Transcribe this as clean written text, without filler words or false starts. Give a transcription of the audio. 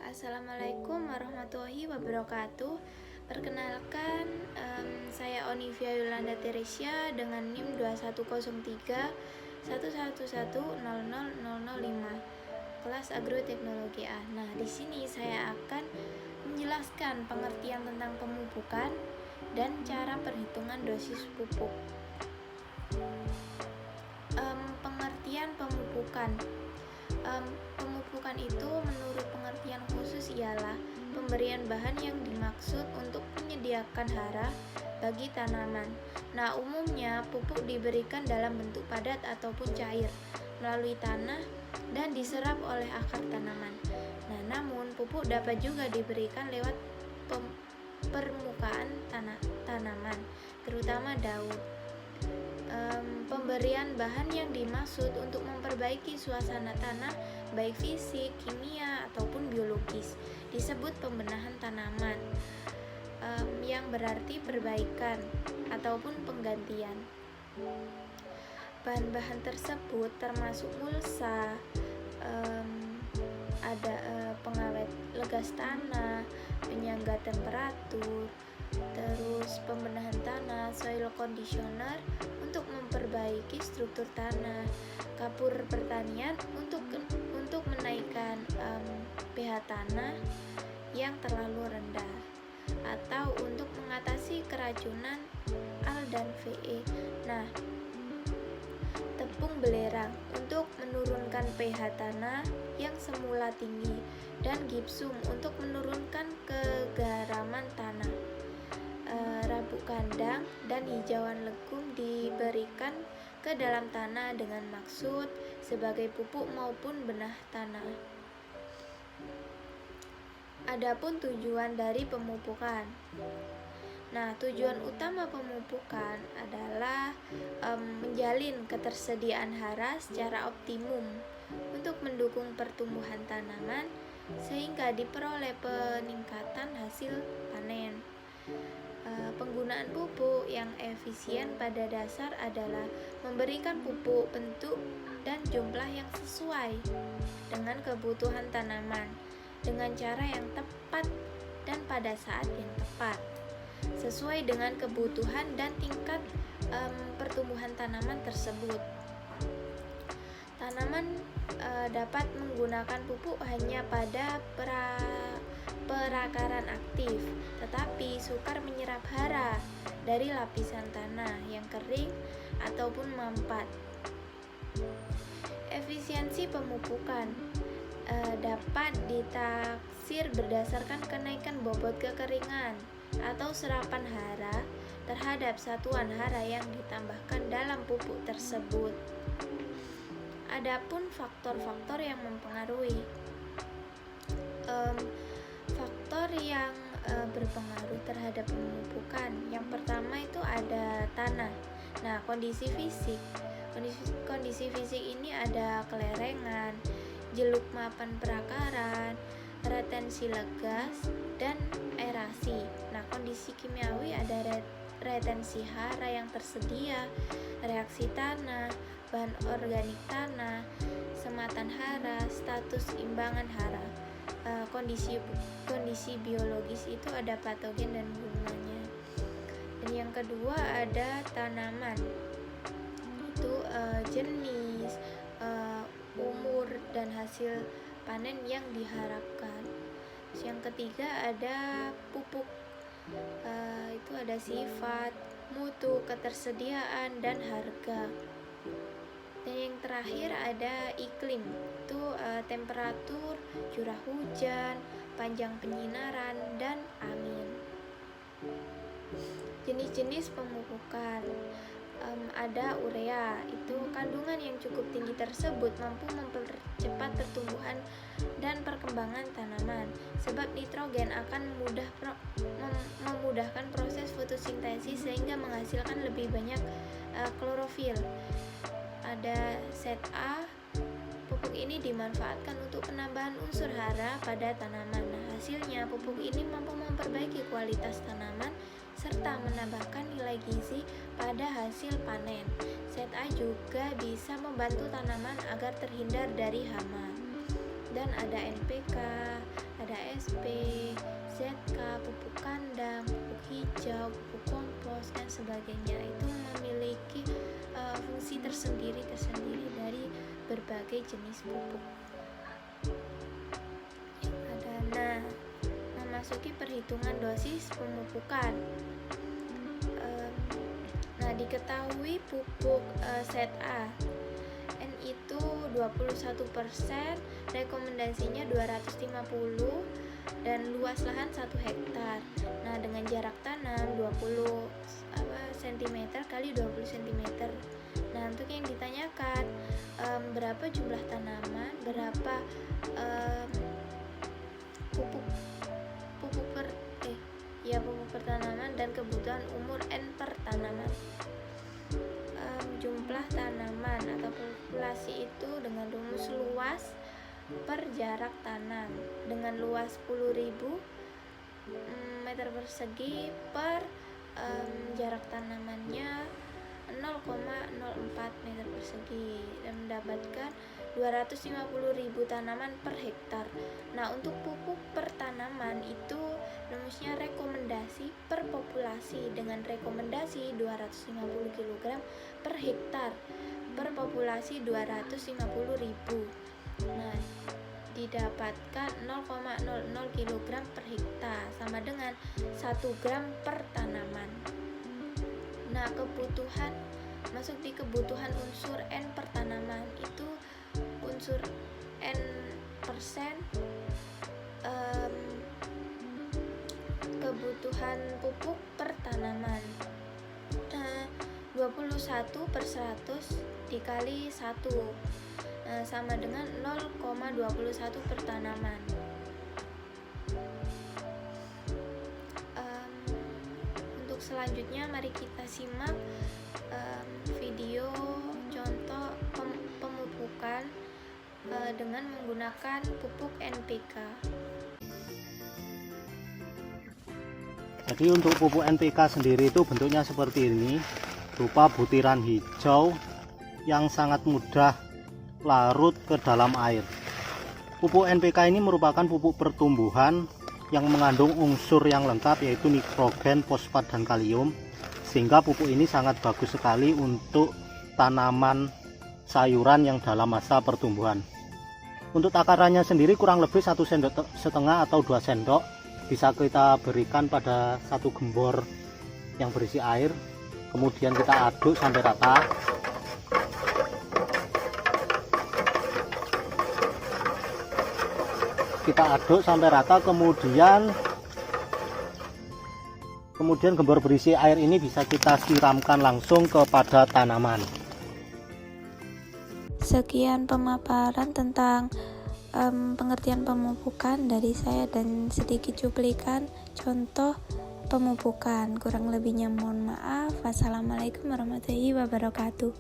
Assalamualaikum warahmatullahi wabarakatuh. Perkenalkan, saya Onivia Yolanda Teresia dengan NIM 2103 111000005 kelas agroteknologi A. Nah, di sini saya akan menjelaskan pengertian tentang pemupukan dan cara perhitungan dosis pupuk. Pengertian pemupukan. Pemupukan itu menurut pengertian khusus ialah pemberian bahan yang dimaksud untuk menyediakan hara bagi tanaman. Nah, umumnya pupuk diberikan dalam bentuk padat ataupun cair melalui tanah dan diserap oleh akar tanaman. Nah, namun pupuk dapat juga diberikan lewat permukaan tanaman, terutama daun. Pemberian bahan yang dimaksud untuk memperbaiki suasana tanah baik fisik, kimia, ataupun biologis disebut pembenahan tanaman, yang berarti perbaikan ataupun penggantian. Bahan-bahan tersebut termasuk mulsa, ada pengawet legas tanah, penyangga temperatur, terus pembenahan tanah, soil conditioner untuk memperbaiki struktur tanah, kapur pertanian untuk menaikkan pH tanah yang terlalu rendah, atau untuk mengatasi keracunan Al dan Ve. Nah, tepung belerang untuk menurunkan pH tanah yang semula tinggi, dan gipsum untuk menurunkan kegaraman tanah. Rabuk kandang dan hijauan legum diberikan ke dalam tanah dengan maksud sebagai pupuk maupun benah tanah. Adapun tujuan dari pemupukan. Nah, tujuan utama pemupukan adalah menjalin ketersediaan hara secara optimum untuk mendukung pertumbuhan tanaman sehingga diperoleh peningkatan hasil panen. Penggunaan pupuk yang efisien pada dasar adalah memberikan pupuk bentuk dan jumlah yang sesuai dengan kebutuhan tanaman dengan cara yang tepat dan pada saat yang tepat, sesuai dengan kebutuhan dan tingkat pertumbuhan tanaman tersebut. Tanaman dapat menggunakan pupuk hanya pada perakaran aktif, tetapi sukar menyerap hara dari lapisan tanah yang kering ataupun mampat. Efisiensi pemupukan dapat ditaksir berdasarkan kenaikan bobot kekeringan atau serapan hara terhadap satuan hara yang ditambahkan dalam pupuk tersebut. Adapun faktor-faktor yang mempengaruhi. Faktor yang berpengaruh terhadap pemupukan. Yang pertama itu ada tanah. Nah, kondisi fisik. Kondisi fisik ini ada kelerengan, jeluk mapan perakaran, retensi legas, dan aerasi. Nah, kondisi kimiawi ada retensi hara yang tersedia, reaksi tanah, bahan organik tanah, sematan hara, status imbangan hara. Kondisi biologis itu ada patogen dan gunanya. Dan yang kedua ada tanaman, itu jenis, umur, dan hasil panen yang diharapkan. Yang ketiga ada pupuk, itu ada sifat, mutu, ketersediaan, dan harga. Dan yang terakhir ada iklim, itu temperatur, curah hujan, panjang penyinaran, dan angin. Jenis-jenis pemupukan, ada urea, itu kandungan yang cukup tinggi tersebut mampu mempercepat pertumbuhan dan perkembangan tanaman, sebab nitrogen akan memudahkan proses fotosintesis sehingga menghasilkan lebih banyak klorofil. Ada zat A, pupuk ini dimanfaatkan untuk penambahan unsur hara pada tanaman. Nah, hasilnya pupuk ini mampu memperbaiki kualitas tanaman serta menambahkan nilai gizi pada hasil panen. Zat A juga bisa membantu tanaman agar terhindar dari hama. Dan ada NPK, ada SP, ZK, pupuk kandang, pupuk hijau, pupuk kompos, dan sebagainya. Itu memiliki fungsi tersendiri dari berbagai jenis pupuk. Nah, memasuki perhitungan dosis pemupukan. Nah, diketahui pupuk ZA N itu 21%, rekomendasinya 250 dan luas lahan 1 hektar. Nah, dengan jarak tanam 20 cm kali 20 cm. Nah, untuk yang ditanyakan berapa jumlah tanaman, berapa pupuk per tanaman, dan kebutuhan umur N per tanaman. Jumlah tanaman atau populasi itu dengan rumus luas per jarak tanam, dengan luas 10.000 meter persegi per jarak tanamannya 0,04 meter persegi, dan mendapatkan 250.000 tanaman per hektar. Nah, untuk pupuk per tanaman itu rumusnya rekomendasi per populasi, dengan rekomendasi 250 kg per hektar per populasi 250.000. Nah, didapatkan 0,00 kg per hektar, sama dengan 1 gram per tanaman. Nah, masuk di kebutuhan unsur N per tanaman, itu unsur N persen kebutuhan pupuk per tanaman. 21/100 dikali 1 sama dengan 0,21 per tanaman. Untuk selanjutnya mari kita simak video contoh pemupukan dengan menggunakan pupuk NPK. Jadi untuk pupuk NPK sendiri itu bentuknya seperti ini, berupa butiran hijau yang sangat mudah larut ke dalam air. Pupuk NPK ini merupakan pupuk pertumbuhan yang mengandung unsur yang lengkap, yaitu nitrogen, fosfat, dan kalium, sehingga pupuk ini sangat bagus sekali untuk tanaman sayuran yang dalam masa pertumbuhan. Untuk takarannya sendiri kurang lebih 1,5 sendok atau 2 sendok bisa kita berikan pada 1 gembor yang berisi air. Kemudian kita aduk sampai rata. Kemudian gembor berisi air ini bisa kita siramkan langsung kepada tanaman. Sekian pemaparan tentang pengertian pemupukan dari saya dan sedikit cuplikan contoh pemupukan. Kurang lebihnya mohon maaf. Wassalamualaikum warahmatullahi wabarakatuh.